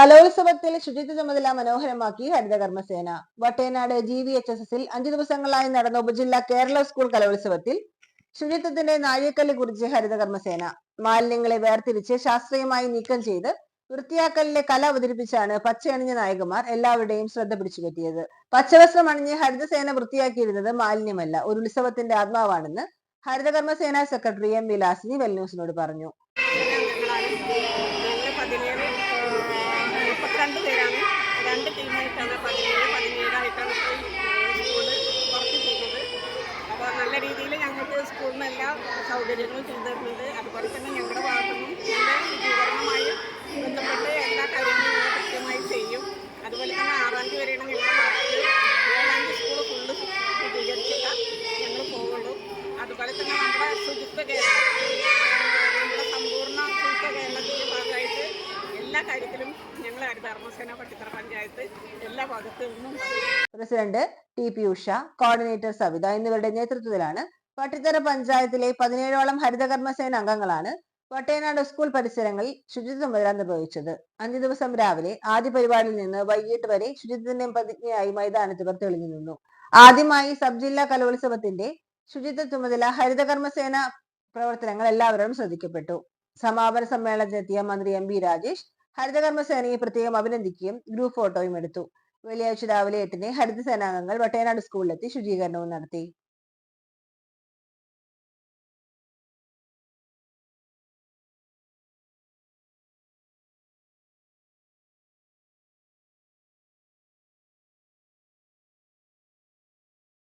കലോത്സവത്തിൽ ശുചിത്വ ചുമതല മനോഹരമാക്കി ഹരിതകർമ്മസേന. വട്ടേനാട് GVHSS-ൽ 5 ദിവസങ്ങളായി നടന്ന ഉപജില്ലാ കേരള സ്കൂൾ കലോത്സവത്തിൽ ശുചിത്വത്തിന്റെ നാഴികക്കല്ല് കുറിച്ച് ഹരിതകർമ്മസേന. മാലിന്യങ്ങളെ വേർതിരിച്ച് ശാസ്ത്രീയമായി നീക്കം ചെയ്ത് വൃത്തിയാക്കലിലെ കല അവതരിപ്പിച്ചാണ് പച്ചയണിഞ്ഞ നായകന്മാർ എല്ലാവരുടെയും ശ്രദ്ധ പിടിച്ചുപറ്റിയത്. പച്ചവസ്ത്രം അണിഞ്ഞ് ഹരിതസേന വൃത്തിയാക്കിയിരുന്നത് മാലിന്യമല്ല, ഒരു ഉത്സവത്തിന്റെ ആത്മാവാണെന്ന് ഹരിതകർമ്മസേന സെക്രട്ടറി M വിലാസിനി വെൽന്യൂസിനോട് പറഞ്ഞു. 32 പേരാണ്, 2 ടീമായിട്ടാണ് 17 സ്കൂള് വർക്ക് ചെയ്യുന്നത്. അപ്പോൾ നല്ല രീതിയിൽ ഞങ്ങൾക്ക് സ്കൂളിൽ നിന്ന് എല്ലാ സൗകര്യങ്ങളും ചെയ്തു തരുന്നുണ്ട്. അതുപോലെ തന്നെ ഞങ്ങളുടെ ഭാഗത്തുനിന്നും നല്ല ശുചീകരണവുമായി ബന്ധപ്പെട്ട് എല്ലാ കാര്യങ്ങളും ഞങ്ങൾ കൃത്യമായി ചെയ്യും. അതുപോലെ തന്നെ 6-ാം തീയതി വരെയാണ് ഞങ്ങളുടെ വർക്ക്. 7-ാം തീയതി സ്കൂൾ ഫുള്ള് ശുചീകരിച്ചിട്ടാണ് ഞങ്ങൾ പോകുള്ളൂ. അതുപോലെ തന്നെ നമ്മുടെ ശുചിത്വ കേരളം, നമ്മുടെ സമ്പൂർണ്ണ ശുചിത്വ കേരളത്തിൻ്റെ ഭാഗമായിട്ട് എല്ലാ കാര്യത്തിലും ഞങ്ങൾ ഹരിതകർമ്മസേന പട്ടിത്തറ പഞ്ചായത്ത് എല്ലാ ഭാഗത്തു നിന്നും. President TP Usha, coordinator Savitha എന്നിവരുടെ നേതൃത്വത്തിലാണ് പട്ടിത്തറ പഞ്ചായത്തിലെ 17ഓളം ഹരിതകർമ്മസേന അംഗങ്ങളാണ് വട്ടേനാട് സ്കൂൾ പരിസരങ്ങളിൽ ശുചിത്വ ചുമതല നിർവഹിച്ചത്. 5 ദിവസം രാവിലെ ആദ്യ പരിപാടിയിൽ നിന്ന് വൈകിട്ട് വരെ ശുചിത്വത്തിന്റെ പ്രതിജ്ഞയായി മൈതാനത്ത് ഇവർ തെളിഞ്ഞു നിന്നു. ആദ്യമായി സബ് ജില്ലാ കലോത്സവത്തിന്റെ ശുചിത്വ ചുമതല ഹരിതകർമ്മസേന പ്രവർത്തനങ്ങൾ എല്ലാവരും ശ്രദ്ധിക്കപ്പെട്ടു. സമാപന സമ്മേളനത്തിലെത്തിയ മന്ത്രി MB രാജേഷ് ഹരിതകർമ്മസേനയെ പ്രത്യേകം അഭിനന്ദിക്കുകയും ഗ്രൂപ്പ് ഫോട്ടോയും എടുത്തു. വെള്ളിയാഴ്ച രാവിലെ 8-ന് ഹരിതസേനാംഗങ്ങൾ വട്ടേനാട് സ്കൂളിലെത്തി ശുചീകരണവും നടത്തി.